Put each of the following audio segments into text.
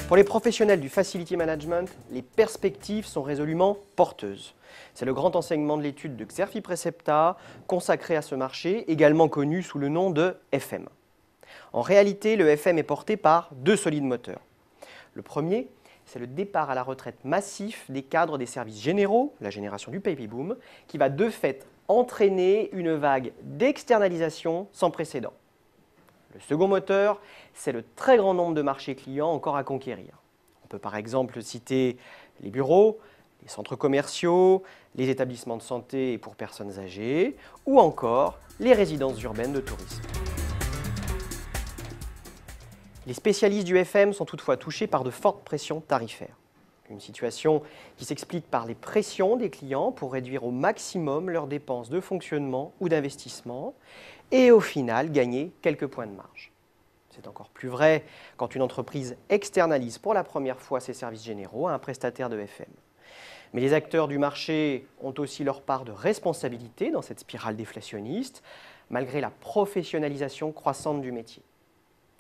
Pour les professionnels du Facility Management, les perspectives sont résolument porteuses. C'est le grand enseignement de l'étude de Xerfi Precepta, consacré à ce marché, également connu sous le nom de FM. En réalité, le FM est porté par deux solides moteurs. Le premier, c'est le départ à la retraite massif des cadres des services généraux, la génération du baby boom, qui va de fait entraîner une vague d'externalisation sans précédent. Le second moteur, c'est le très grand nombre de marchés clients encore à conquérir. On peut par exemple citer les bureaux, les centres commerciaux, les établissements de santé pour personnes âgées ou encore les résidences urbaines de tourisme. Les spécialistes du FM sont toutefois touchés par de fortes pressions tarifaires. Une situation qui s'explique par les pressions des clients pour réduire au maximum leurs dépenses de fonctionnement ou d'investissement et au final gagner quelques points de marge. C'est encore plus vrai quand une entreprise externalise pour la première fois ses services généraux à un prestataire de FM. Mais les acteurs du marché ont aussi leur part de responsabilité dans cette spirale déflationniste, malgré la professionnalisation croissante du métier.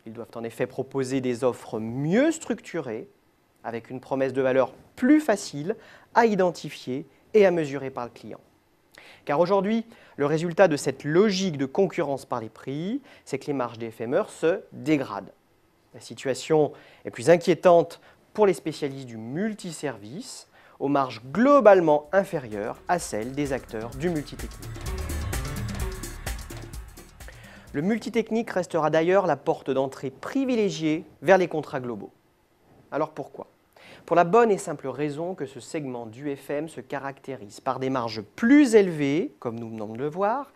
Ils doivent en effet proposer des offres mieux structurées, avec une promesse de valeur plus facile à identifier et à mesurer par le client. Car aujourd'hui, le résultat de cette logique de concurrence par les prix, c'est que les marges des FMeurs se dégradent. La situation est plus inquiétante pour les spécialistes du multiservice, aux marges globalement inférieures à celles des acteurs du multitechnique. Le multitechnique restera d'ailleurs la porte d'entrée privilégiée vers les contrats globaux. Alors pourquoi ? Pour la bonne et simple raison que ce segment du FM se caractérise par des marges plus élevées, comme nous venons de le voir,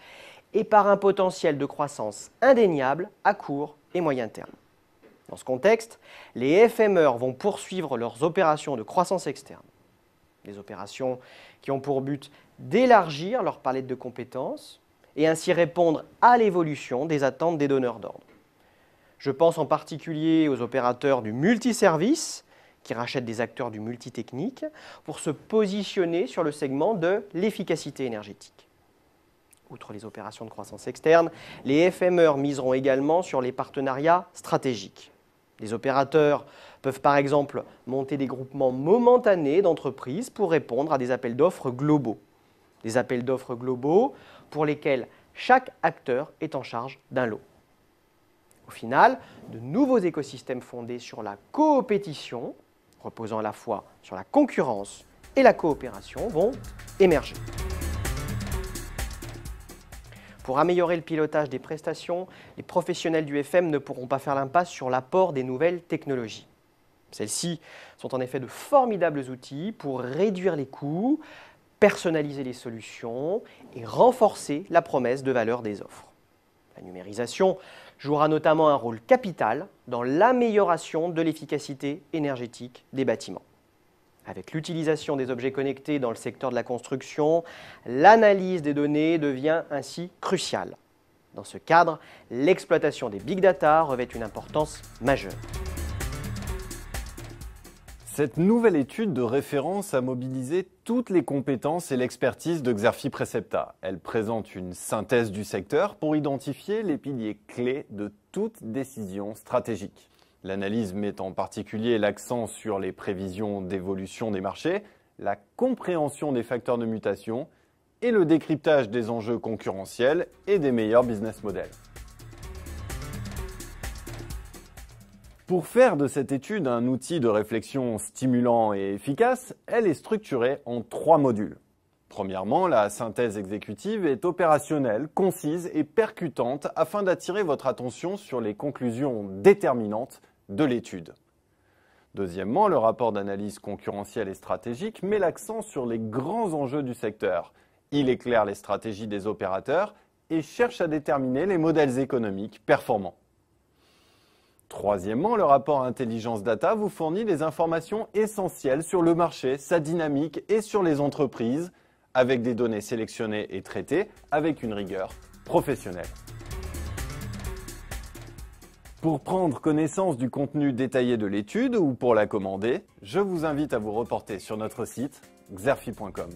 et par un potentiel de croissance indéniable à court et moyen terme. Dans ce contexte, les FMeurs vont poursuivre leurs opérations de croissance externe. Des opérations qui ont pour but d'élargir leur palette de compétences et ainsi répondre à l'évolution des attentes des donneurs d'ordre. Je pense en particulier aux opérateurs du multiservice qui rachètent des acteurs du multitechnique pour se positionner sur le segment de l'efficacité énergétique. Outre les opérations de croissance externe, les FMeurs miseront également sur les partenariats stratégiques. Les opérateurs peuvent par exemple monter des groupements momentanés d'entreprises pour répondre à des appels d'offres globaux. Des appels d'offres globaux pour lesquels chaque acteur est en charge d'un lot. Au final, de nouveaux écosystèmes fondés sur la coopétition, reposant à la fois sur la concurrence et la coopération, vont émerger. Pour améliorer le pilotage des prestations, les professionnels du FM ne pourront pas faire l'impasse sur l'apport des nouvelles technologies. Celles-ci sont en effet de formidables outils pour réduire les coûts, personnaliser les solutions et renforcer la promesse de valeur des offres. La numérisation jouera notamment un rôle capital dans l'amélioration de l'efficacité énergétique des bâtiments. Avec l'utilisation des objets connectés dans le secteur de la construction, l'analyse des données devient ainsi cruciale. Dans ce cadre, l'exploitation des big data revêt une importance majeure. Cette nouvelle étude de référence a mobilisé toutes les compétences et l'expertise de Xerfi Precepta. Elle présente une synthèse du secteur pour identifier les piliers clés de toute décision stratégique. L'analyse met en particulier l'accent sur les prévisions d'évolution des marchés, la compréhension des facteurs de mutation et le décryptage des enjeux concurrentiels et des meilleurs business models. Pour faire de cette étude un outil de réflexion stimulant et efficace, elle est structurée en 3 modules. Premièrement, la synthèse exécutive est opérationnelle, concise et percutante afin d'attirer votre attention sur les conclusions déterminantes de l'étude. Deuxièmement, le rapport d'analyse concurrentielle et stratégique met l'accent sur les grands enjeux du secteur. Il éclaire les stratégies des opérateurs et cherche à déterminer les modèles économiques performants. Troisièmement, le rapport Intelligence Data vous fournit des informations essentielles sur le marché, sa dynamique et sur les entreprises, avec des données sélectionnées et traitées avec une rigueur professionnelle. Pour prendre connaissance du contenu détaillé de l'étude ou pour la commander, je vous invite à vous reporter sur notre site xerfi.com.